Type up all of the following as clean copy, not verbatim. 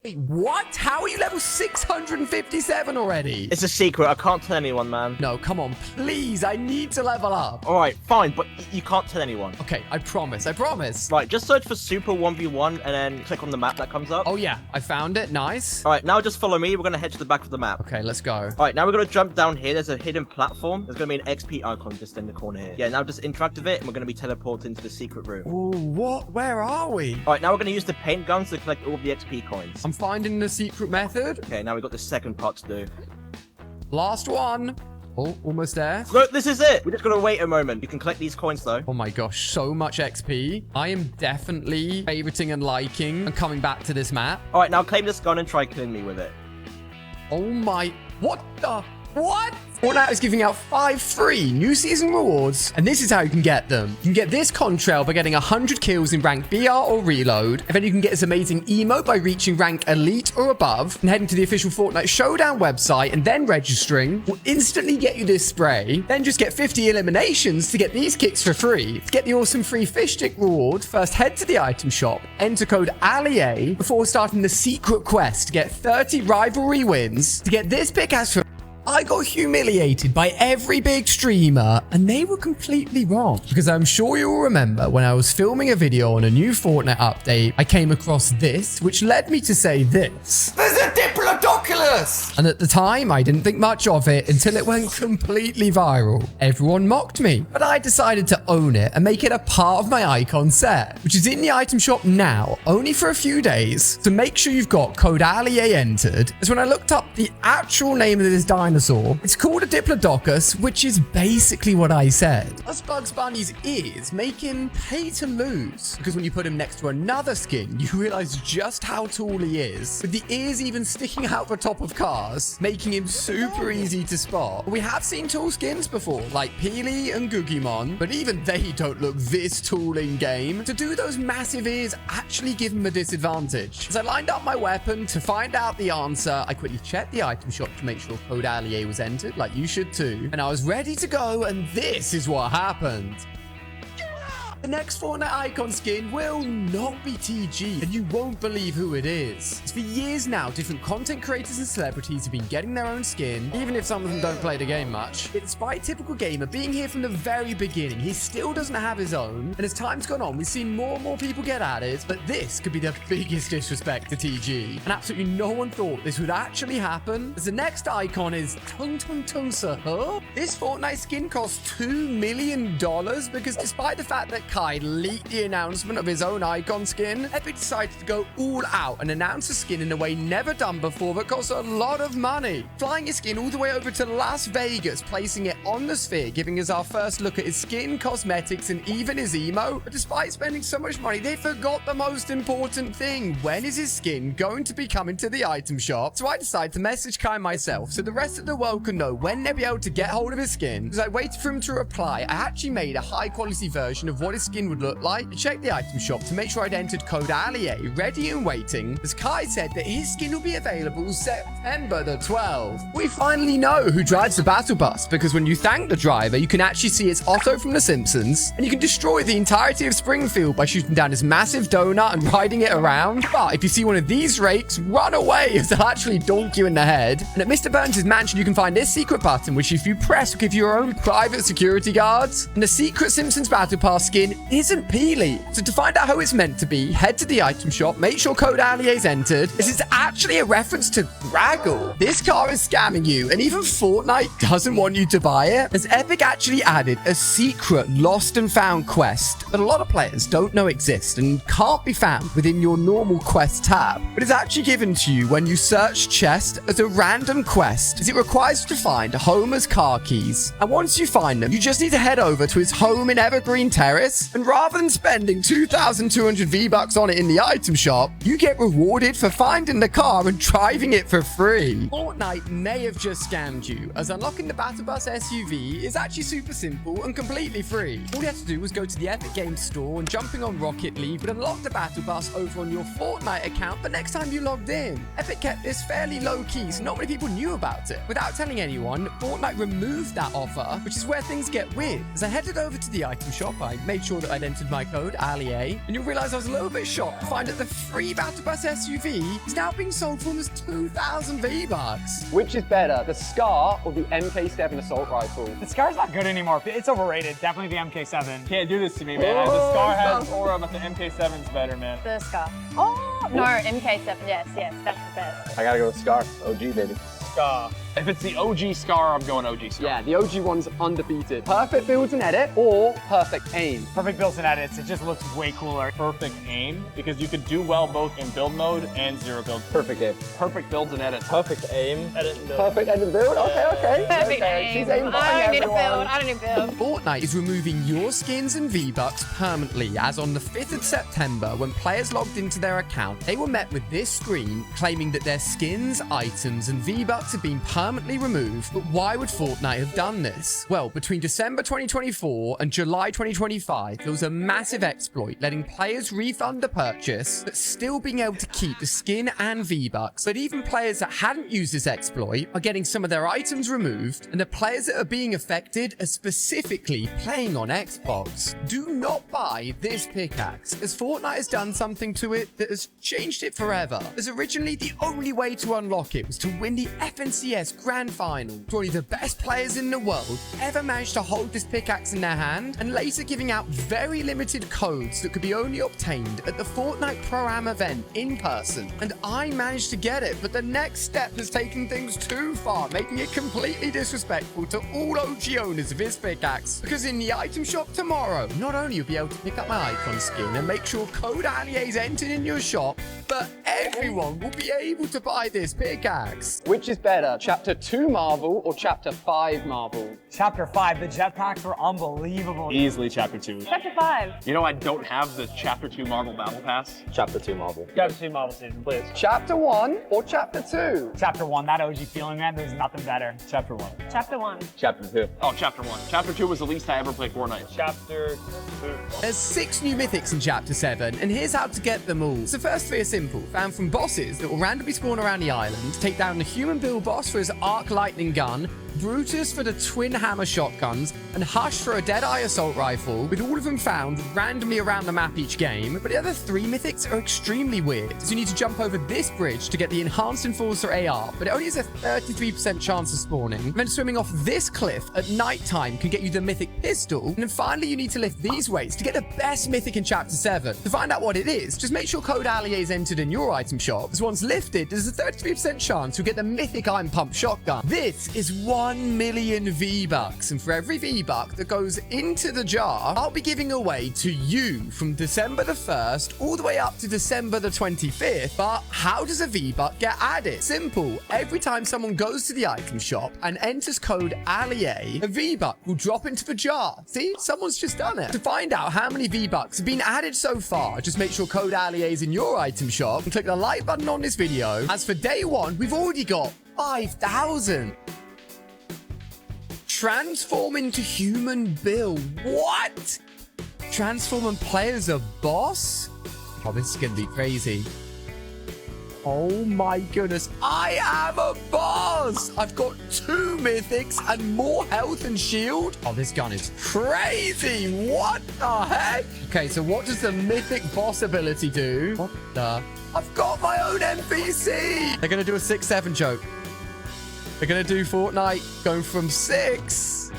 Wait, what? How are you level 657 already? It's a secret. I can't tell anyone, man. No, come on, please. I need to level up. All right, fine, but you can't tell anyone. Okay, I promise. I promise. Right, just search for Super 1v1 and then click on the map that comes up. Oh, yeah. I found it. Nice. All right, now just follow me. We're going to head to the back of the map. Okay, let's go. All right, now we're going to jump down here. There's a hidden platform. There's going to be an XP icon just in the corner here. Yeah, now just interact with it, and we're going to be teleported into the secret room. Oh, what? Where are we? All right, now we're going to use the paint guns to collect all of the XP coins. I'm finding the secret method. Okay, now we've got the second part to do. Last one. Oh, almost there. Look, this is it. We're just going to wait a moment. You can collect these coins, though. Oh my gosh, so much XP. I am definitely favoriting and liking and coming back to this map. All right, now claim this gun and try killing me with it. Oh my... What the... What? Fortnite is giving out 5 free new season rewards, and this is how you can get them. You can get this contrail by getting 100 kills in rank BR or reload, and then you can get this amazing emote by reaching rank elite or above, and heading to the official Fortnite Showdown website and then registering will instantly get you this spray. Then just get 50 eliminations to get these kicks for free. To get the awesome free fish stick reward, first head to the item shop, enter code ALIE before starting the secret quest to get 30 rivalry wins. To get this pickaxe for I got humiliated by every big streamer, and they were completely wrong. Because I'm sure you'll remember when I was filming a video on a new Fortnite update, I came across this, which led me to say this. There's a Diplodocus! And at the time, I didn't think much of it until it went completely viral. Everyone mocked me, but I decided to own it and make it a part of my icon set, which is in the item shop now, only for a few days. So make sure you've got code ALIE entered, as when I looked up the actual name of this dinosaur, it's called a Diplodocus, which is basically what I said. Plus Bugs Bunny's ears make him pay to lose, because when you put him next to another skin, you realize just how tall he is, with the ears even sticking out the top of cars, making him super easy to spot. We have seen tall skins before, like Peely and Googymon, but even they don't look this tall in game. To do those massive ears actually give him a disadvantage. As I lined up my weapon to find out the answer, I quickly checked the item shop to make sure code ALIE was entered, like you should too, and I was ready to go, and this is what happened. The next Fortnite icon skin will not be TG, and you won't believe who it is. For years now, different content creators and celebrities have been getting their own skin, even if some of them don't play the game much. Yet despite Typical Gamer being here from the very beginning, he still doesn't have his own, and as time's gone on, we've seen more and more people get added, but this could be the biggest disrespect to TG. And absolutely no one thought this would actually happen, as the next icon is Tung Tung Tung Sir. Huh? This Fortnite skin costs $2 million, because despite the fact that Kai leaked the announcement of his own icon skin, Epic decided to go all out and announce a skin in a way never done before that costs a lot of money. Flying his skin all the way over to Las Vegas, placing it on the sphere, giving us our first look at his skin, cosmetics, and even his emo. But despite spending so much money, they forgot the most important thing. When is his skin going to be coming to the item shop? So I decided to message Kai myself so the rest of the world can know when they'll be able to get hold of his skin. As I waited for him to reply, I actually made a high quality version of what his skin would look like. I checked the item shop to make sure I'd entered code ALIE, ready and waiting, as Kai said that his skin will be available September the 12th. We finally know who drives the battle bus, because when you thank the driver, you can actually see it's Otto from The Simpsons, and you can destroy the entirety of Springfield by shooting down his massive donut and riding it around. But if you see one of these rakes, run away, as they'll actually donk you in the head. And at Mr. Burns' mansion, you can find this secret button, which if you press will give you your own private security guards. And the secret Simpsons Battle Pass skin isn't Peely. So to find out how it's meant to be, head to the item shop, make sure code ALIE is entered, as it's actually a reference to Graggle. This car is scamming you, and even Fortnite doesn't want you to buy it, as Epic actually added a secret lost and found quest that a lot of players don't know exists and can't be found within your normal quest tab, but is actually given to you when you search chest as a random quest, as it requires you to find Homer's car keys. And once you find them, you just need to head over to his home in Evergreen Terrace, and rather than spending 2,200 V-Bucks on it in the item shop, you get rewarded for finding the car and driving it for free. Fortnite may have just scammed you, as unlocking the Battle Bus SUV is actually super simple and completely free. All you had to do was go to the Epic Games store and jumping on Rocket League would unlock the Battle Bus over on your Fortnite account the next time you logged in. Epic kept this fairly low key, so not many people knew about it. Without telling anyone, Fortnite removed that offer, which is where things get weird. As I headed over to the item shop, I made sure sure that I'd entered my code, AliA, and you'll realize I was a little bit shocked to find that the free Battle Bus SUV is now being sold for almost 2,000 V-Bucks. Which is better, the Scar or the MK7 assault rifle? The Scar's not good anymore. It's overrated. Definitely the MK7. Can't do this to me, man. The Scar has aura, but the MK7's better, man. The Scar. Oh, no, MK7. Yes, that's the best. I gotta go with Scar. OG, baby. Scar. If it's the OG Scar, I'm going OG Scar. Yeah, the OG one's undefeated. Perfect builds and edit or perfect aim. Perfect builds and edits. It just looks way cooler. Perfect aim, because you could do well both in build mode and zero build. Perfect aim. Perfect builds and edits. Perfect aim. Edit and build. Perfect edit and build? Okay. Perfect okay. aim. She's aim I don't need a everyone. build. I don't need a build. Fortnite is removing your skins and V-Bucks permanently, as on the 5th of September, when players logged into their account, they were met with this screen claiming that their skins, items, and V-Bucks have been permanently removed. But why would Fortnite have done this? Well, between December 2024 and July 2025, there was a massive exploit letting players refund the purchase, but still being able to keep the skin and V-Bucks. But even players that hadn't used this exploit are getting some of their items removed, and the players that are being affected are specifically playing on Xbox. Do not buy this pickaxe, as Fortnite has done something to it that has changed it forever. As originally the only way to unlock it was to win the FNCS Grand Final. Only the best players in the world ever managed to hold this pickaxe in their hand, and later giving out very limited codes that could be only obtained at the Fortnite Pro-Am event in person. And I managed to get it, but the next step has taken things too far, making it completely disrespectful to all OG owners of this pickaxe. Because in the item shop tomorrow, not only you'll be able to pick up my icon skin and make sure code AliA is entered in your shop, but everyone will be able to buy this pickaxe. Which is better, Chapter 2 Marvel or Chapter 5 Marvel? Chapter 5, the jetpacks were unbelievable. Easily Chapter 2. Chapter 5. You know, I don't have the Chapter 2 Marvel Battle Pass. Chapter 2 Marvel. Chapter 2 Marvel season, please. Chapter 1 or Chapter 2? Chapter 1, that OG feeling, man, there's nothing better. Chapter 1. Chapter 1. Chapter 2. Oh, Chapter 1. Chapter 2 was the least I ever played Fortnite. Chapter 2. There's 6 new mythics in Chapter 7, and here's how to get them all. So the first 3 are simple, found from bosses that will randomly spawn around the island. Take down the human build boss for his arc lightning gun, Brutus for the twin hammer shotguns, and Hush for a Deadeye assault rifle, with all of them found randomly around the map each game. But the other 3 mythics are extremely weird, so you need to jump over this bridge to get the enhanced enforcer AR, but it only has a 33% chance of spawning. And then swimming off this cliff at nighttime can get you the mythic pistol. And then finally you need to lift these weights to get the best mythic in Chapter 7. To find out what it is, just make sure code AliA is entered in your item shop, as once lifted, there's a 33% chance you'll get the mythic iron pump shotgun. This is 1 million V-Bucks, and for every V-Buck that goes into the jar, I'll be giving away to you from December the 1st all the way up to December the 25th. But how does a V-Buck get added? Simple. Every time someone goes to the item shop and enters code AliA, a V-Buck will drop into the jar. See? Someone's just done it. To find out how many V-Bucks have been added so far, just make sure code AliA is in your item shop and click the like button on this video. As for day 1, we've already got 5,000. Transform into human Bill. What? Transform and play as a boss? Oh, this is gonna be crazy. Oh my goodness. I am a boss! I've got 2 mythics and more health and shield. Oh, this gun is crazy. What the heck? Okay, so what does the mythic boss ability do? What the? I've got my own NPC! They're gonna do a 6-7 joke. They're going to do Fortnite going from 6,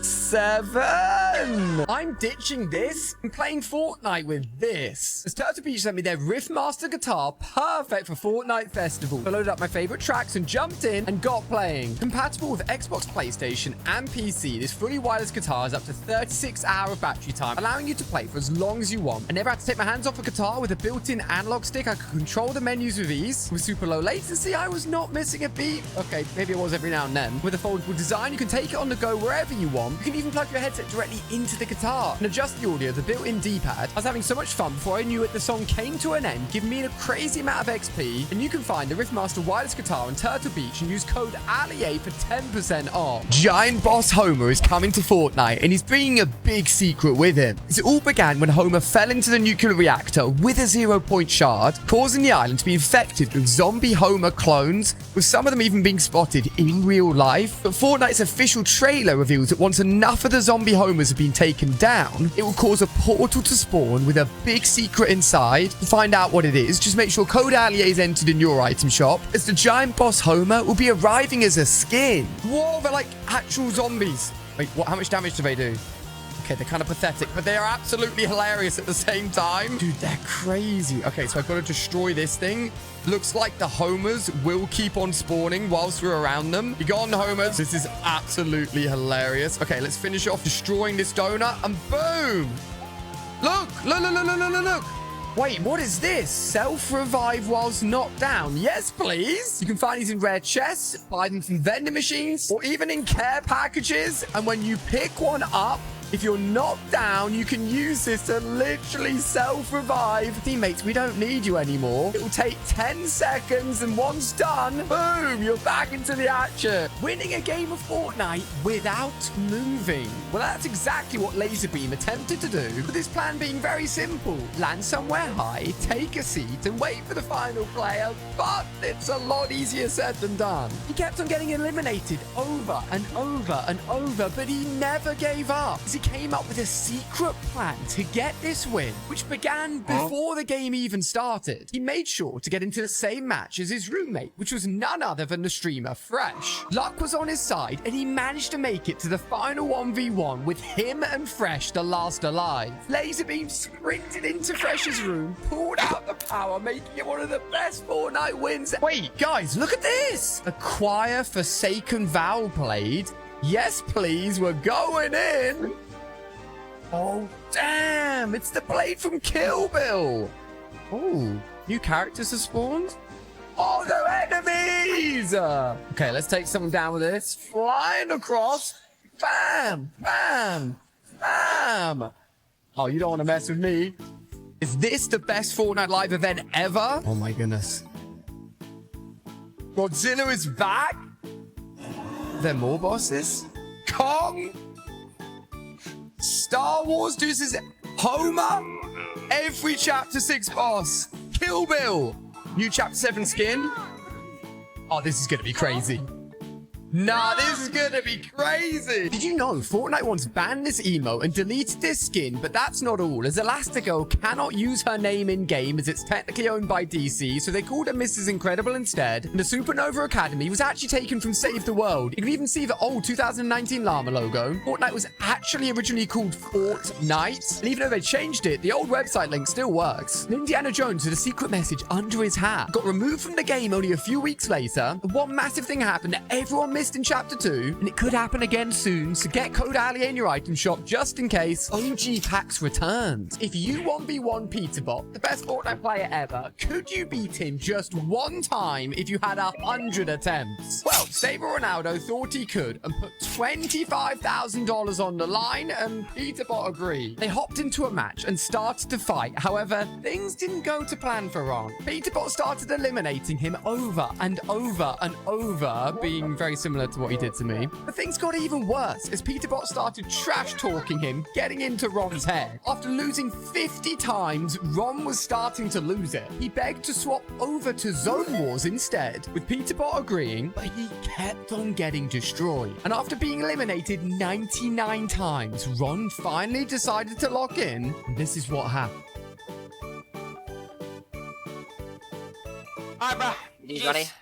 7. I'm ditching this and playing Fortnite with this. As Turtle Beach sent me their Riffmaster guitar, perfect for Fortnite Festival. I loaded up my favorite tracks and jumped in and got playing. Compatible with Xbox, PlayStation, and PC, this fully wireless guitar has up to 36 hours of battery time, allowing you to play for as long as you want. I never had to take my hands off a guitar. With a built-in analog stick, I could control the menus with ease. With super low latency, I was not missing a beat. Okay, maybe it was every now and then. With a foldable design, you can take it on the go wherever you want. You can even plug your headset directly into the guitar and adjust the audio, the built-in D-pad. I was having so much fun before I knew it, the song came to an end, giving me a crazy amount of XP. And you can find the Riffmaster wireless guitar on Turtle Beach and use code AliA for 10% off. Giant Boss Homer is coming to Fortnite, and he's bringing a big secret with him. It all began when Homer fell into the nuclear reactor with a 0-point shard, causing the island to be infected with zombie Homer clones, with some of them even being spotted in real life. But Fortnite's official trailer reveals that once enough enough of the zombie homers have been taken down, it will cause a portal to spawn with a big secret inside. To find out what it is, just make sure code Allier is entered in your item shop, as the giant boss Homer will be arriving as a skin. Whoa, they're like actual zombies. Wait, what? How much damage do they do? Okay, they're kind of pathetic, but they are absolutely hilarious at the same time. Dude, they're crazy. Okay, so I've got to destroy this thing. Looks like the homers will keep on spawning whilst we're around them. Be gone, homers. This is absolutely hilarious. Okay, let's finish off destroying this donut, and boom! Look! Look, look, look, look, look, look! Wait, what is this? Self-revive whilst knocked down. Yes, please. You can find these in rare chests, buy them from vending machines, or even in care packages. And when you pick one up, if you're knocked down, you can use this to literally self-revive. Teammates, we don't need you anymore. It will take 10 seconds, and once done, boom, you're back into the action. Winning a game of Fortnite without moving. Well, that's exactly what Laserbeam attempted to do, with his plan being very simple. Land somewhere high, take a seat, and wait for the final player, but it's a lot easier said than done. He kept on getting eliminated over and over and over, but he never gave up. He came up with a secret plan to get this win, which began before the game even started. He made sure to get into the same match as his roommate, which was none other than the streamer Fresh. Luck was on his side, and he managed to make it to the final 1v1 with him and Fresh, the last alive. Laserbeam sprinted into Fresh's room, pulled out the power, making it one of the best Fortnite wins. Wait, guys, look at this! Acquire Forsaken Vow Blade. Yes, please, we're going in. Oh, damn! It's the blade from Kill Bill! Oh, new characters have spawned? Oh, they're enemies! Okay, let's take someone down with this. Flying across. Bam! Bam! Bam! Oh, you don't want to mess with me. Is this the best Fortnite live event ever? Oh my goodness. Godzilla is back? Are there more bosses? Kong? Star Wars deuces Homer? Every Chapter 6 boss. Kill Bill. New Chapter 7 skin. Oh, this is going to be crazy. Nah, this is gonna be crazy. Did you know Fortnite once banned this emote and deleted this skin? But that's not all, as Elastigirl cannot use her name in-game as it's technically owned by DC, so they called her Mrs. Incredible instead. And the Supernova Academy was actually taken from Save the World. You can even see the old 2019 llama logo. Fortnite was actually originally called Fortnite, and even though they changed it, the old website link still works. And Indiana Jones with a secret message under his hat got removed from the game only a few weeks later. And one massive thing happened that everyone missed in Chapter 2, and it could happen again soon, so get code Allier in your item shop just in case. OG packs returned. If you 1v1 Peterbot, the best Fortnite player ever, could you beat him just one time if you had 100 attempts? Well, Stable Ronaldo thought he could and put $25,000 on the line, and Peterbot agreed. They hopped into a match and started to fight. However, things didn't go to plan for Ron. Peterbot started eliminating him over and over and over, being very similar to what he did to me. But things got even worse as Peterbot started trash talking him, getting into Ron's head. After losing 50 times, Ron was starting to lose it. He begged to swap over to Zone Wars instead, with Peterbot agreeing, but he kept on getting destroyed. And after being eliminated 99 times, Ron finally decided to lock in, and this is what happened. Alright, bro. You got it.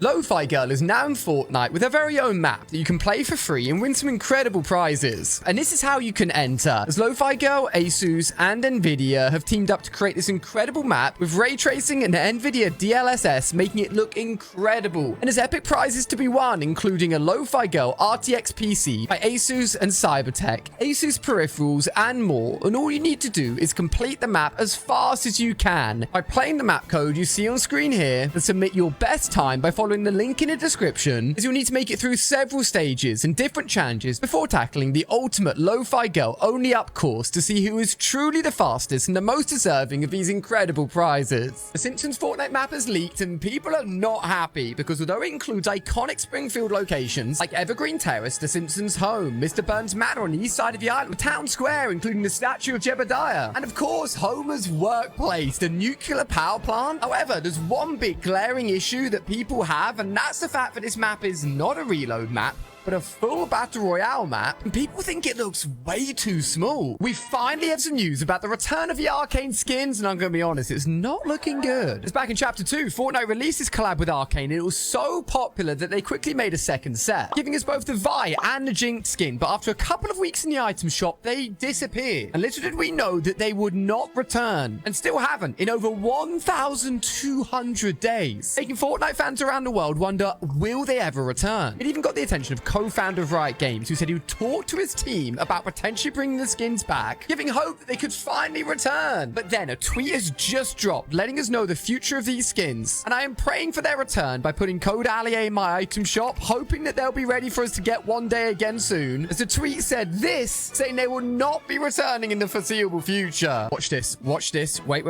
Lo-Fi Girl is now in Fortnite with her very own map that you can play for free and win some incredible prizes. And this is how you can enter, as Lo-Fi Girl, Asus, and Nvidia have teamed up to create this incredible map with ray tracing and Nvidia DLSS, making it look incredible. And there's epic prizes to be won, including a Lo-Fi Girl RTX PC by Asus and Cybertech, Asus peripherals, and more. And all you need to do is complete the map as fast as you can by playing the map code you see on screen here and submit your best time by following the link in the description, as you'll need to make it through several stages and different challenges before tackling the ultimate Lo-Fi Girl only up course to see who is truly the fastest and the most deserving of these incredible prizes. The Simpsons Fortnite map has leaked and people are not happy because although it includes iconic Springfield locations like Evergreen Terrace, the Simpsons' home, Mr. Burns Manor on the east side of the island, Town Square, including the statue of Jebediah, and of course Homer's workplace, the nuclear power plant. However, there's one big glaring issue that people have, and that's the fact that this map is not a reload map, but but a full Battle Royale map, and people think it looks way too small. We finally have some news about the return of the Arcane skins, and I'm going to be honest, it's not looking good. It's back in Chapter 2, Fortnite released this collab with Arcane, and it was so popular that they quickly made a second set, giving us both the Vi and the Jinx skin, but after a couple of weeks in the item shop, they disappeared. And little did we know that they would not return, and still haven't in over 1,200 days, making Fortnite fans around the world wonder, will they ever return? It even got the attention of co-founder of Riot Games, who said he would talk to his team about potentially bringing the skins back, giving hope that they could finally return. But then a tweet has just dropped, letting us know the future of these skins, and I am praying for their return by putting code Allier in my item shop, hoping that they'll be ready for us to get one day again soon, as the tweet said this, saying they will not be returning in the foreseeable future. Watch this. Watch this. Wait.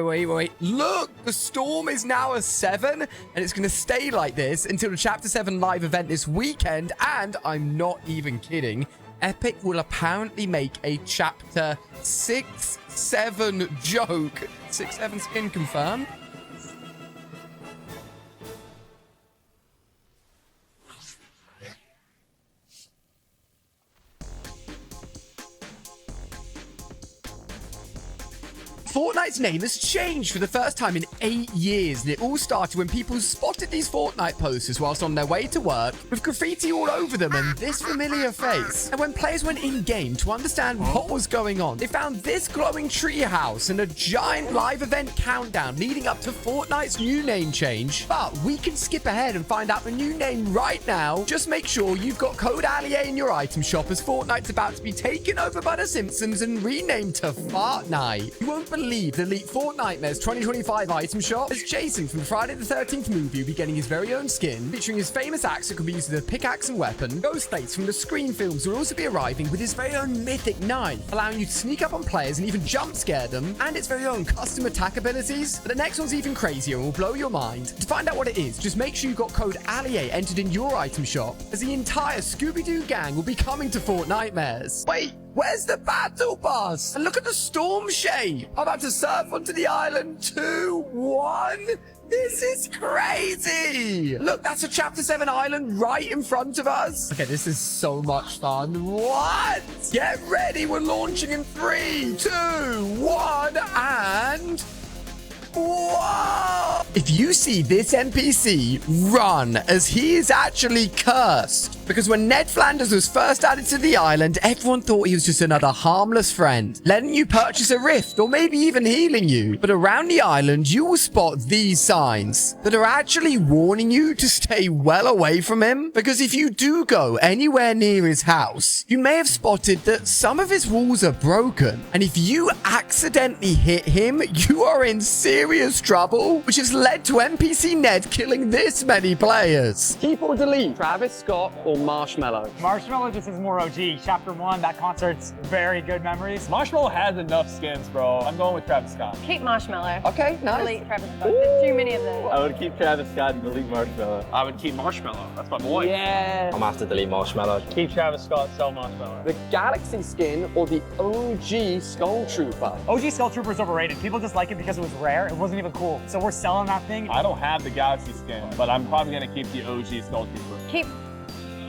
Look, the storm is now a 7, and it's going to stay like this until the Chapter 7 live event this weekend, and I'm not even kidding, Epic will apparently make a Chapter 6-7 joke. 6-7 skin confirmed. Fortnite's name has changed for the first time in 8 years, and it all started when people spotted these Fortnite posters whilst on their way to work with graffiti all over them and this familiar face. And when players went in-game to understand what was going on, they found this glowing treehouse and a giant live event countdown leading up to Fortnite's new name change. But we can skip ahead and find out the new name right now. Just make sure you've got code Allier in your item shop, as Fortnite's about to be taken over by the Simpsons and renamed to Fartnite. You won't believe the Elite Fortnitemares 2025 item shop, as Jason from Friday the 13th movie will be getting his very own skin, featuring his famous axe that can be used as a pickaxe and weapon. Ghostface from the Scream films will also be arriving with his very own mythic knife, allowing you to sneak up on players and even jump scare them, and its very own custom attack abilities. But the next one's even crazier and will blow your mind. To find out what it is, just make sure you've got code Allier entered in your item shop, as the entire Scooby-Doo gang will be coming to Fortnitemares. Wait, where's the battle bus? And look at the storm shape. I'm about to surf onto the island. 2, 1. This is crazy. Look, that's a Chapter 7 island right in front of us. Okay, this is so much fun. What? Get ready. We're launching in 3, 2, 1, and... whoa! If you see this NPC, run, as he is actually cursed. Because when Ned Flanders was first added to the island, everyone thought he was just another harmless friend, letting you purchase a rift or maybe even healing you. But around the island, you will spot these signs that are actually warning you to stay well away from him. Because if you do go anywhere near his house, you may have spotted that some of his walls are broken. And if you accidentally hit him, you are in serious trouble, which has led to NPC Ned killing this many players. Keep or delete Travis Scott or Marshmello? Marshmello just is more OG. Chapter 1, that concert's very good memories. Marshmallow has enough skins, bro. I'm going with Travis Scott. Keep Marshmallow. Okay, nice. Delete Travis Scott. There's too many of them. I would keep Travis Scott and delete Marshmallow. I would keep Marshmallow. That's my boy. Yeah. I'm gonna have to delete Marshmallow. Keep Travis Scott, sell Marshmallow. The Galaxy skin or the OG Skull Trooper? OG Skull Trooper is overrated. People just like it because it was rare. It wasn't even cool. So we're selling that thing. I don't have the Galaxy skin, but I'm probably gonna keep the OG Skull Trooper. Keep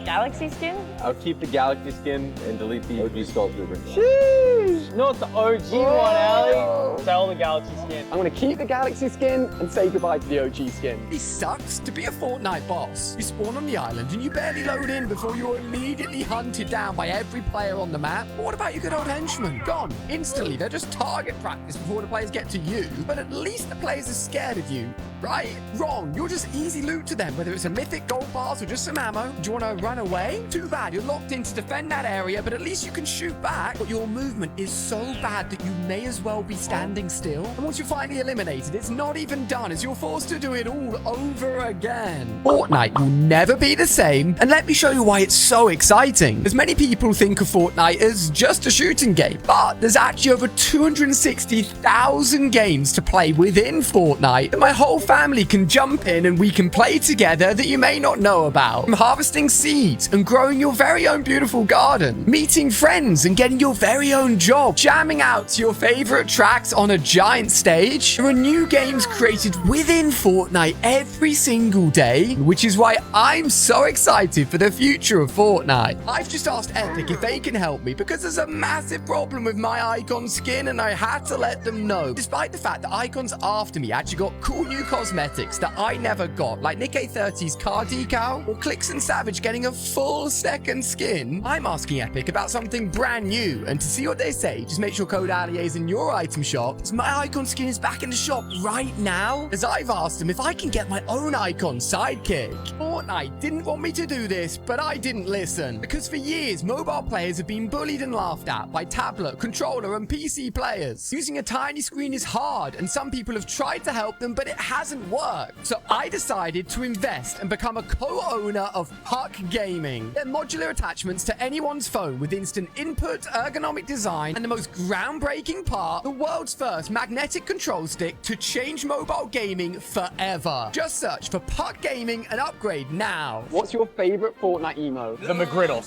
Galaxy skin? I'll keep the Galaxy skin and delete the OG Skull Trooper. Sheesh! No, it's the OG one, Allie. Sell the Galaxy skin. I'm gonna keep the Galaxy skin and say goodbye to the OG skin. It sucks to be a Fortnite boss. You spawn on the island and you barely load in before you're immediately hunted down by every player on the map. But what about your good old henchmen? Gone. Instantly. They're just target practice before the players get to you. But at least the players are scared of you, right? Wrong. You're just easy loot to them, whether it's a mythic gold pass or just some ammo. Do you want to run away? Too bad. You're locked in to defend that area, but at least you can shoot back. But your movement is so bad that you may as well be standing still. And once you're finally eliminated, it's not even done, as you're forced to do it all over again. Fortnite will never be the same, and let me show you why it's so exciting. As many people think of Fortnite as just a shooting game, but there's actually over 260,000 games to play within Fortnite that my whole family can jump in and we can play together that you may not know about. From harvesting seeds and growing your very own beautiful garden, meeting friends and getting your very own job, job jamming out to your favorite tracks on a giant stage. There are new games created within Fortnite every single day, which is why I'm so excited for the future of Fortnite. I've just asked Epic if they can help me because there's a massive problem with my icon skin and I had to let them know. Despite the fact that icons after me actually got cool new cosmetics that I never got, like Nick A30's car decal or Clicks and Savage getting a full second skin, I'm asking Epic about something brand new, and to see what they say, just make sure code Allier is in your item shop, as my icon skin is back in the shop right now, as I've asked them if I can get my own icon sidekick. Fortnite didn't want me to do this, but I didn't listen, because for years, mobile players have been bullied and laughed at by tablet, controller, and PC players. Using a tiny screen is hard, and some people have tried to help them, but it hasn't worked. So I decided to invest and become a co-owner of Puck Gaming. They're modular attachments to anyone's phone with instant input, ergonomic design, and the most groundbreaking part, the world's first magnetic control stick to change mobile gaming forever. Just search for Puck Gaming and upgrade now. What's your favorite Fortnite emo? The McGriddle.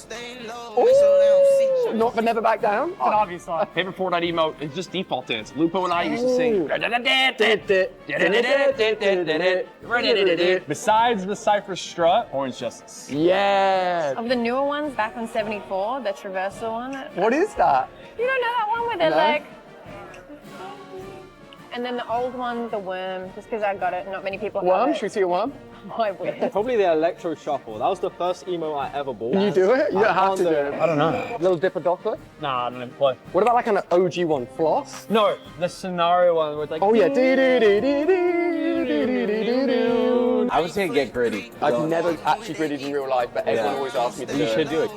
Ooh, not but never back down. An obvious one. Favorite Fortnite emote is just default dance. Lupo and I used to sing. Besides the Cypher strut, Orange Justice. Yeah. Of the newer ones, back on 74, the traversal one. What is that? You don't know that one where they're No. like... And then the old one, the worm, just because I got it, not many people Worm? have Should it. we see a worm? My worm. Probably the Electro Shuffle. That was the first emo I ever bought. Can you do it? You don't have to do can't it. I don't know. Little Dipper Doppler? Nah, I don't even play. What about like an OG one? Floss? No, the scenario one where it's like. Oh yeah. I was gonna get gritty. I've never actually gridded in real life, but everyone always asks me to do You it. should do it.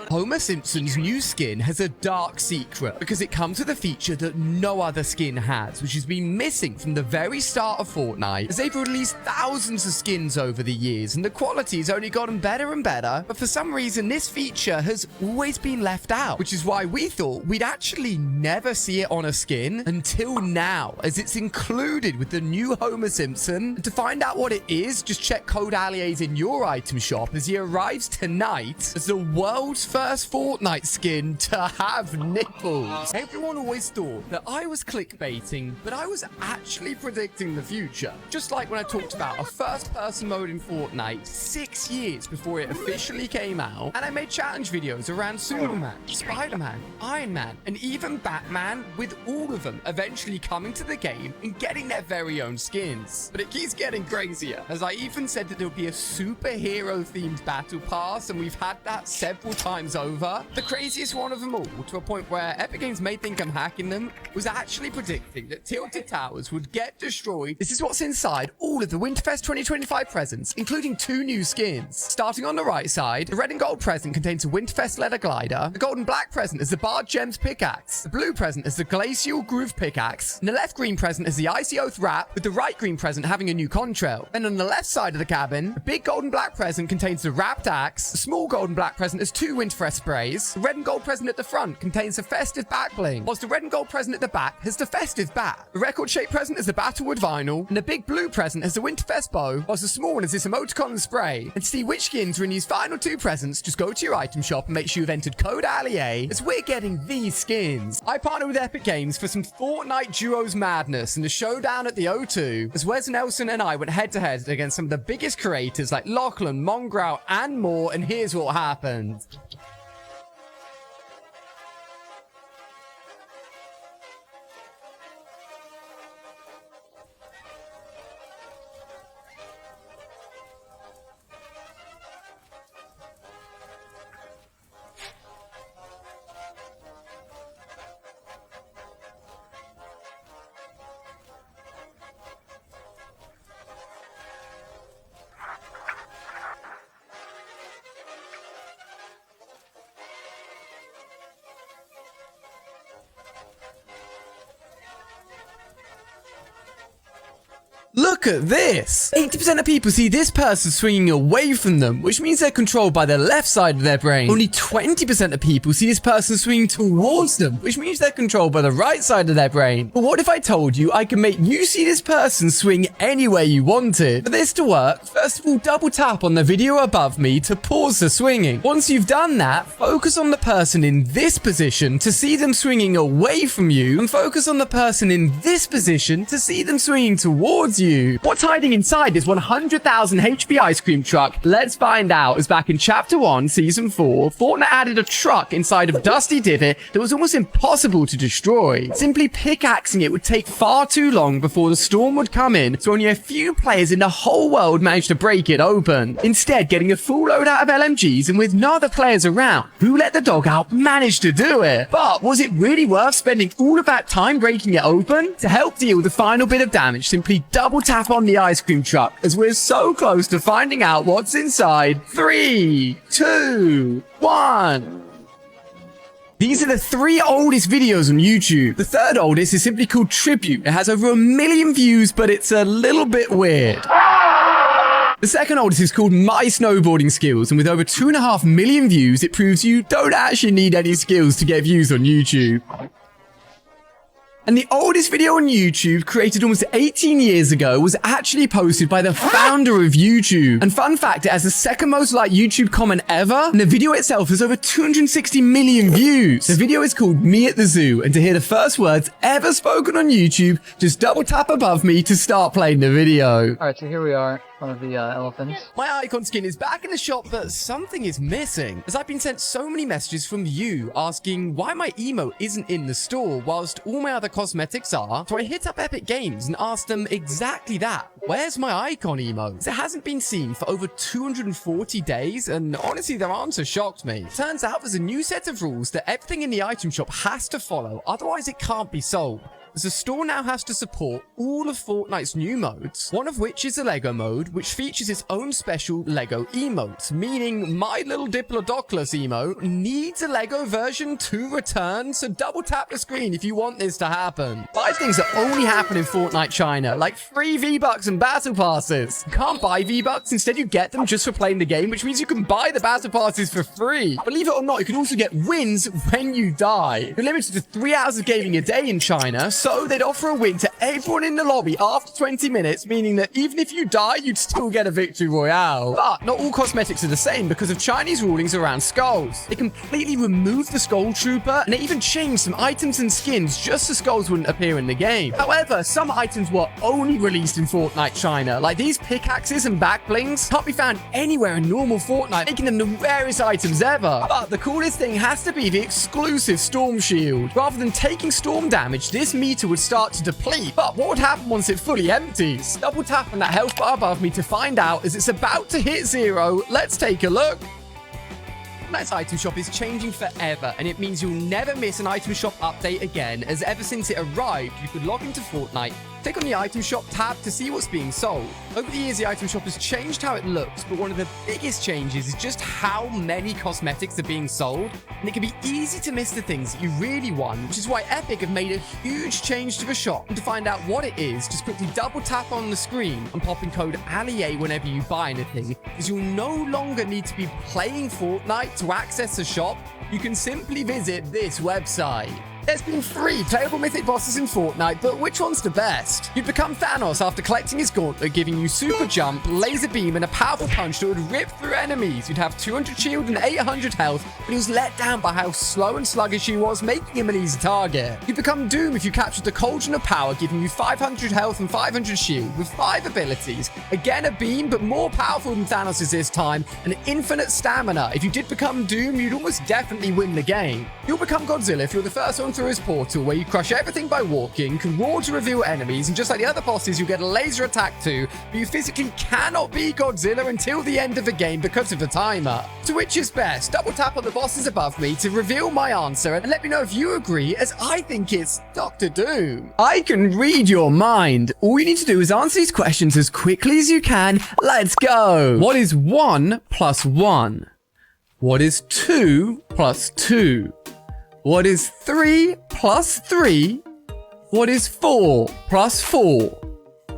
Homer Simpson's new skin has a dark secret because it comes with a feature that no other skin has, which has been missing from the very start of Fortnite, as they've released thousands of skins over the years and the quality has only gotten better and better, but for some reason this feature has always been left out, which is why we thought we'd actually never see it on a skin until now, as it's included with the new Homer Simpson. And to find out what it is, just check code Allier's in your item shop as he arrives tonight as the world's first Fortnite skin to have nipples. Everyone always thought that I was clickbaiting, but I was actually predicting the future. Just like when I talked about a first-person mode in Fortnite 6 years before it officially came out, and I made challenge videos around Superman, Spider-Man, Iron Man, and even Batman, with all of them eventually coming to the game and getting their very own skins. But it keeps getting crazier, as I even said that there would be a superhero-themed battle pass, and we've had that several times over. The craziest one of them all, to a point where Epic Games may think I'm hacking them, was actually predicting that Tilted Towers would get destroyed. This is what's inside all of the Winterfest 2025 presents, including 2 new skins. Starting on the right side, the red and gold present contains a Winterfest leather glider, the gold and black present is the Barred Gems pickaxe, the blue present is the Glacial Groove pickaxe, and the left green present is the Icy Oath wrap, with the right green present having a new contrail. Then on the left side of the cabin, the big gold and black present contains the wrapped axe, the small gold and black present has 2 Winterfest sprays, the red and gold present at the front contains the festive back bling, whilst the red and gold present at the back has the festive bat. The record shape present is the Battlewood vinyl, and the big blue present has the Winterfest bow, whilst the small one is this emoticon and spray. And to see which skins are in these final 2 presents, just go to your item shop and make sure you've entered code Allier, as we're getting these skins. I partnered with Epic Games for some Fortnite Duos madness and a showdown at the O2, as Wes Nelson and I went head to head against some of the biggest creators like Lachlan, Mongrel, and more, and here's what happened. Look at this. 80% of people see this person swinging away from them, which means they're controlled by the left side of their brain. Only 20% of people see this person swinging towards them, which means they're controlled by the right side of their brain. But what if I told you I can make you see this person swing any way you wanted? For this to work, first of all, double tap on the video above me to pause the swinging. Once you've done that, focus on the person in this position to see them swinging away from you, and focus on the person in this position to see them swinging towards you. What's hiding inside this 100,000 HP ice cream truck? Let's find out. As back in Chapter 1, Season 4, Fortnite added a truck inside of Dusty Divot that was almost impossible to destroy. Simply pickaxing it would take far too long before the storm would come in, so only a few players in the whole world managed to break it open. Instead, getting a full load out of LMGs and with no other players around, who let the dog out managed to do it. But was it really worth spending all of that time breaking it open? To help deal with the final bit of damage, simply double tap on the ice cream truck, as we're so close to finding out what's inside. 3, 2, 1. These are the 3 oldest videos on YouTube. The 3rd oldest is simply called Tribute. It has over 1 million views, but it's a little bit weird. The 2nd oldest is called My Snowboarding Skills, and with over 2.5 million views, it proves you don't actually need any skills to get views on YouTube. And the oldest video on YouTube, created almost 18 years ago, was actually posted by the founder of YouTube. And fun fact, it has the 2nd most liked YouTube comment ever, and the video itself has over 260 million views. The video is called Me at the Zoo, and to hear the first words ever spoken on YouTube, just double tap above me to start playing the video. Alright, so here we are. One of the elephants. My icon skin is back in the shop, but something is missing, as I've been sent so many messages from you asking why my emote isn't in the store whilst all my other cosmetics are. So I hit up Epic Games and asked them exactly that. Where's my icon emote? It hasn't been seen for over 240 days, and honestly, their answer shocked me. Turns out there's a new set of rules that everything in the item shop has to follow, otherwise it can't be sold. As the store now has to support all of Fortnite's new modes, one of which is the Lego mode, which features its own special Lego emote, meaning my little Diplodocus emote needs a Lego version to return, so double tap the screen if you want this to happen. 5 things that only happen in Fortnite China, like free V-Bucks and Battle Passes. You can't buy V-Bucks, instead you get them just for playing the game, which means you can buy the Battle Passes for free. Believe it or not, you can also get wins when you die. You're limited to 3 hours of gaming a day in China, so they'd offer a win to everyone in the lobby after 20 minutes, meaning that even if you die, you'd still get a victory royale. But not all cosmetics are the same because of Chinese rulings around skulls. They completely removed the Skull Trooper, and they even changed some items and skins just so skulls wouldn't appear in the game. However, some items were only released in Fortnite China, like these pickaxes and back blings can't be found anywhere in normal Fortnite, making them the rarest items ever. But the coolest thing has to be the exclusive Storm Shield. Rather than taking storm damage, this meter would start to deplete. But what would happen once it fully empties? Double tap on that health bar above me to find out, as it's about to hit 0. Let's take a look. Fortnite's item shop is changing forever, and it means you'll never miss an item shop update again, as ever since it arrived, you could log into Fortnite, click on the item shop tab to see what's being sold. Over the years, the item shop has changed how it looks, but one of the biggest changes is just how many cosmetics are being sold, and it can be easy to miss the things that you really want, which is why Epic have made a huge change to the shop. And to find out what it is, just quickly double tap on the screen and pop in code ALIA whenever you buy anything, because you'll no longer need to be playing Fortnite to access the shop. You can simply visit this website. There's been 3 playable mythic bosses in Fortnite, but which one's the best? You'd become Thanos after collecting his gauntlet, giving you super jump, laser beam, and a powerful punch that would rip through enemies. You'd have 200 shield and 800 health, but he was let down by how slow and sluggish he was, making him an easy target. You'd become Doom if you captured the Cauldron of Power, giving you 500 health and 500 shield, with 5 abilities. Again, a beam, but more powerful than Thanos' this time, and infinite stamina. If you did become Doom, you'd almost definitely win the game. You'll become Godzilla if you're the first one through his portal, where you crush everything by walking, can roar to reveal enemies, and just like the other bosses, you get a laser attack too, but you physically cannot be Godzilla until the end of the game because of the timer. So which is best? Double tap on the bosses above me to reveal my answer, and let me know if you agree, as I think it's Dr. Doom. I can read your mind. All you need to do is answer these questions as quickly as you can. Let's go. What is 1 plus 1? What is 2 plus 2? What is 3 plus 3? What is 4 plus 4?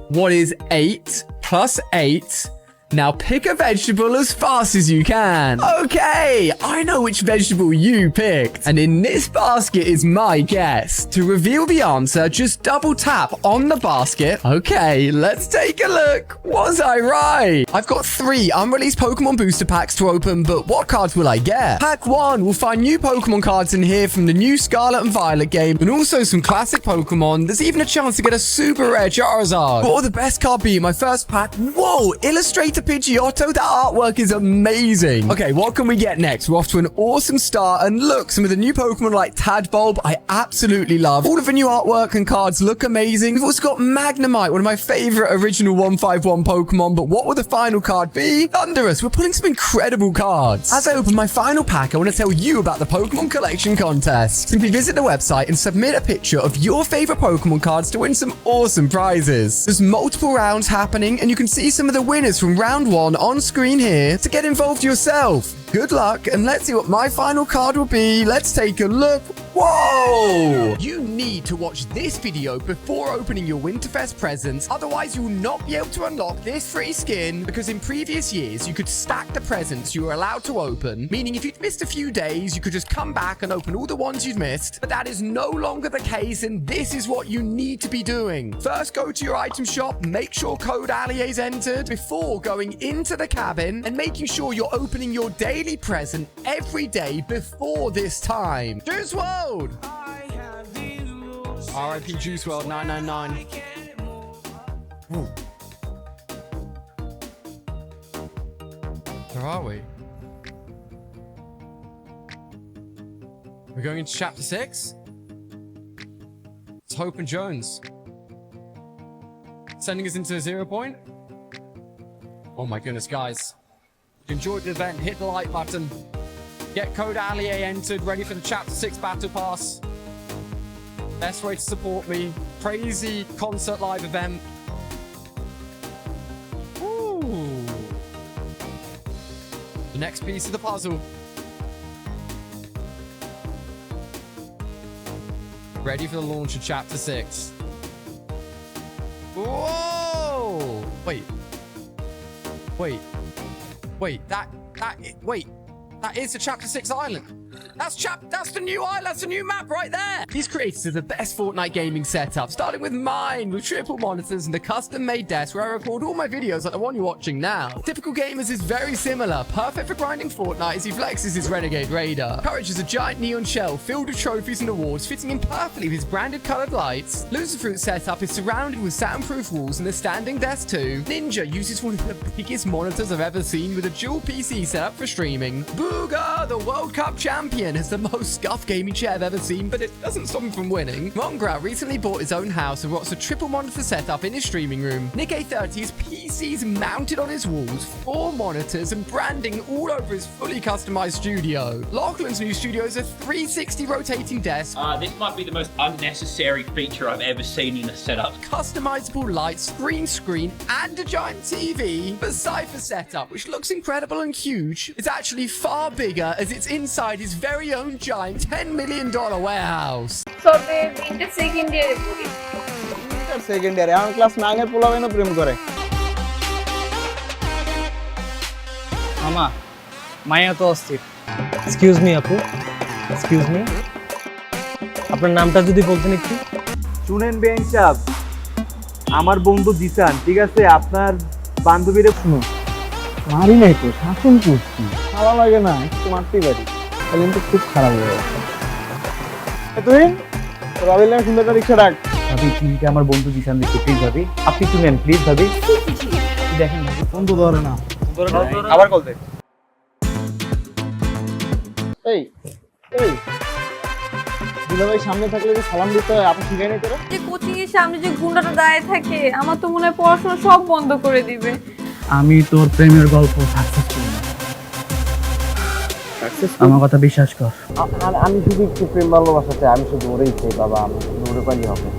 What is 8 plus 8? Now pick a vegetable as fast as you can. Okay, I know which vegetable you picked. And in this basket is my guess. To reveal the answer, just double tap on the basket. Okay, let's take a look. Was I right? I've got 3 unreleased Pokemon booster packs to open, but what cards will I get? Pack 1 will find new Pokemon cards in here from the new Scarlet and Violet game, and also some classic Pokemon. There's even a chance to get a super rare Charizard. What will the best card be in my first pack? Whoa, Illustrator Pidgeotto, that artwork is amazing. Okay, what can we get next? We're off to an awesome start, and look, some of the new Pokemon like Tadbulb, I absolutely love. All of the new artwork and cards look amazing. We've also got Magnemite, one of my favorite original 151 Pokemon, but what will the final card be? Thunderous, we're pulling some incredible cards. As I open my final pack, I want to tell you about the Pokemon Collection Contest. Simply visit the website and submit a picture of your favorite Pokemon cards to win some awesome prizes. There's multiple rounds happening, and you can see some of the winners from round 1 on screen here to get involved yourself. Good luck, and let's see what my final card will be. Let's take a look. Whoa! You need to watch this video before opening your Winterfest presents, otherwise you will not be able to unlock this free skin, because in previous years you could stack the presents you were allowed to open, meaning if you'd missed a few days you could just come back and open all the ones you'd missed, but that is no longer the case, and this is what you need to be doing. First, go to your item shop, make sure code Allier is entered before going into the cabin, and making sure you're opening your daily present every day before this time. Juice World! R.I.P. Juice World 999. Ooh. Where are we? We're going into chapter 6? It's Hope and Jones. Sending us into a 0 point? Oh my goodness, guys. If you enjoyed the event, hit the like button. Get code Allier entered, ready for the chapter 6 battle pass. Best way to support me. Crazy concert live event. Ooh. The next piece of the puzzle. Ready for the launch of chapter 6. Whoa! Wait. That is the chapter 6 island. That's the new island. That's the new map right there. These creators are the best Fortnite gaming setup, starting with mine with triple monitors and a custom-made desk where I record all my videos like the one you're watching now. Typical Gamers is very similar, perfect for grinding Fortnite as he flexes his Renegade Raider. Courage is a giant neon shell filled with trophies and awards, fitting in perfectly with his branded colored lights. Loser Fruit setup is surrounded with Saturn-proof walls and a standing desk too. Ninja uses one of the biggest monitors I've ever seen with a dual PC setup for streaming. Booga, the World Cup champion, has the most scuffed gaming chair I've ever seen, but it doesn't stop him from winning. Mongrel recently bought his own house and rocks a triple monitor setup in his streaming room. Nick A30's PC's mounted on his walls, 4 monitors and branding all over his fully customized studio. Lachlan's new studio is a 360 rotating desk. This might be the most unnecessary feature I've ever seen in a setup. Customizable lights, green screen, and a giant TV. But Cypher setup, which looks incredible and huge, is actually far bigger as it's inside his very own giant $10 million warehouse. তবে inter second ইয়ারে পড়ি second ইয়ারে আমার class 9 এর পোলাবেন প্রেম করে মামা মায়া তো অস্থির এক্সকিউজ মি আপু এক্সকিউজ মি আপনার নামটা যদি বলতেন একটু শুনেন বেন সাহেব আমার বন্ধু জিসান ঠিক আছে আপনার বান্ধবীরে শুনুন মারি নাই তো শাসন করছি ভালো লাগে না একটু মারতেই পারি তাহলে কিন্তু খুব খারাপ হয়ে যাচ্ছে তুই রবিল নামে সুন্দর একটা রিক্সা ডাক ভাবি চিনিটা আমার বন্ধু জিসান দিচ্ছে প্লিজ ভাবি আপনি একটু নেন প্লিজ ভাবি দেখেন ভাবি ফোন তো ধরে না আবার কল দে এই এই দুলাভাই সামনে থাকলে যে সালাম দিতে হয় আপনি শিখাই নাই তোরা যে কোচিং এর সামনে যে গুন্ডাটা দাঁড়িয়ে থাকে আমার তো মনে হয় পড়াশোনা সব বন্ধ করে দিবে আমি তোর প্রেমের গল্প সাকসেসফুল আমার কথা বিশ্বাস কর আমি শুধু একটু প্রেম ভালোবাসাতে আমি শুধু ওরেই চাই বাবা আমি ওরে পাইলে হবে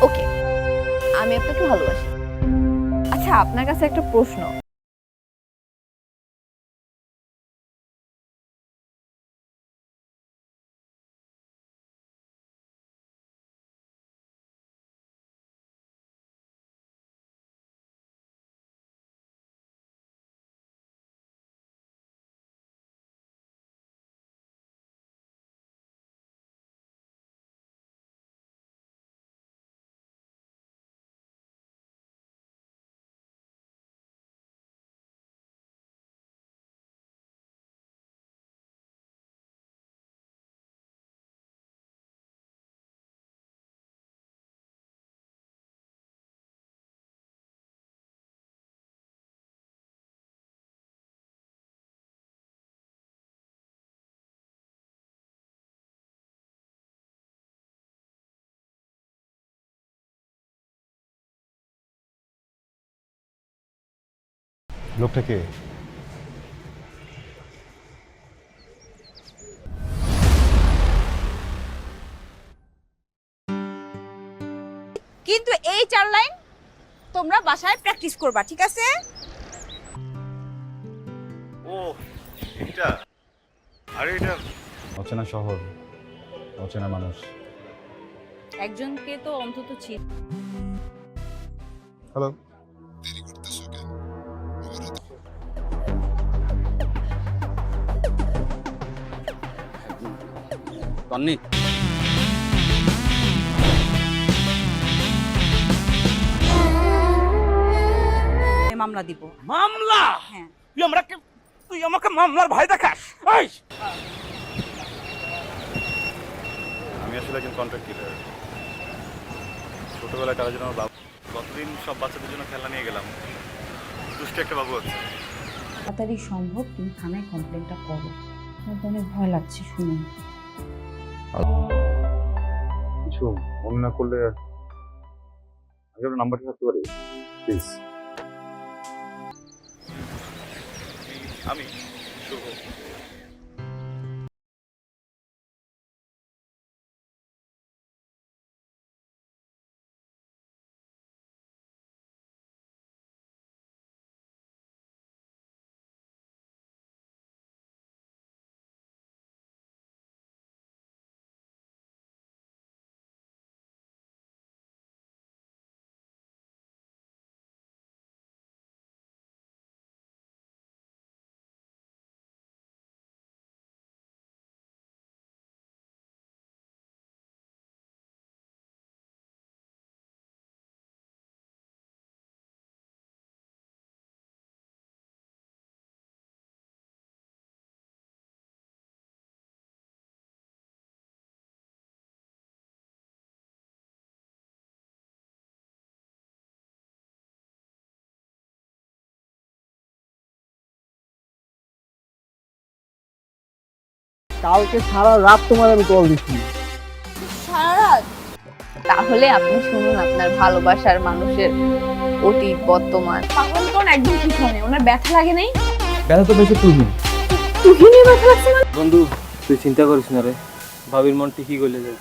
ওকে আমি আপনাকে ভালোবাসি আচ্ছা আপনার কাছে একটা প্রশ্ন লোকটা কে? কিন্তু এই 4 লাইন তোমরা বাসায় প্র্যাকটিস করবা, ঠিক আছে? ও এটা, আরে এটা অচেনা শহর, অচেনা মানুষ। একজনকে তো অন্তত ছিল। হ্যালো। তন্নি মামলা দিব। মামলা? হ্যাঁ। তুই আমাকে মামলার ভয় দেখাস? এই! আমি আসলে একজন কন্ট্রাক্ট কিলার। ছোটবেলায় কারোর জন্য আমার বাবু, গতদিন সব বাচ্চাদের জন্য খেলনা নিয়ে গেলাম। দুষ্টু একটা বাবু আছে। তাড়াতাড়ি সম্ভব তুমি থানায় কমপ্লেনটা করো। আমার তো অনেক ভয় লাগছে শুনে। কিছু মনে না করলে আমি আপনার নাম্বারটা থাকতে পারি প্লিজ? আমি শুভ। কালকে সারা রাত তোমার আমি কল দিচ্ছি। সারা রাত? তাহলে আপনি শুনুন আপনার ভালোবাসার মানুষের অতীত বর্তমান। পাগল কোন একদম ঠিক হয় না। ওনার ব্যথা লাগে নাই? ব্যথা তো বেশি তুই তুহিনের ব্যথা লাগছে মানে? বন্ধু তুই চিন্তা করিস না রে, ভাবির মন ঠিকই গলে যাবে।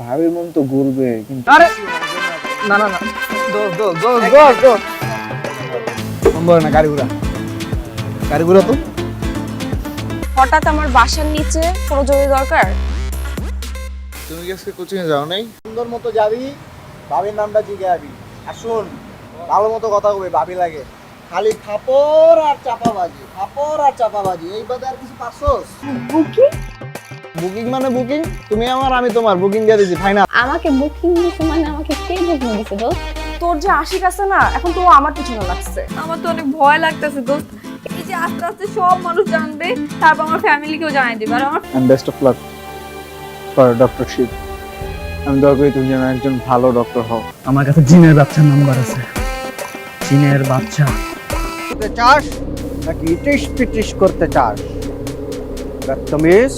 ভাবির মন তো ঘুরবে কিন্তু আরে না না না সম্ভব না। গাড়ি ঘুরা তো। হঠাৎ আমার বাসার নিচে কোনো জরুরি দরকার? তুমি কি আজকে কোচিং এ যাও নাই? সুন্দর মতো যাবি, ভাবির নামটা জিজ্ঞাবি। আর শোন, ভালো মতো কথা কবে, ভাবি লাগে। খালি থাপড় আর চাপাবাজি, এই বাদে আর কিছু পারছস? বুকিং মানে বুকিং? তুমি আমার, আমি তোমার, বুকিং দিয়ে দিছি ফাইনাল। আমাকে বুকিং দিছে মানে আমাকে কে বুকিং দিছে দোস্ত? তোর যে আশিক আছে না, এখন তো আমার পিছনে লাগছে। আমার তো অনেক ভয় লাগতেছে দোস্ত। এই যে আস্তে আস্তে সব মানুষ জানবে, তারপর আমার ফ্যামিলিকেও জানাই দিবে। আর আমার and best of luck for doctorship. আমি দোয়া করি তুমি যেন একজন ভালো ডক্টর হও। আমার কাছে জিনের বাচ্চার নাম্বার আছে। জিনের বাচ্চা। করতে চাস নাকি ইটিস পিটিস করতে চাস? বদতমিজ।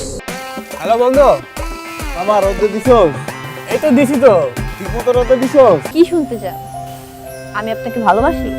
হ্যালো বন্ধু, আমার রোদে দিছস? এই তো দিছি তো। ঠিক মতো রোদে দিছস? কি শুনতে চান? আমি আপনাকে ভালোবাসি?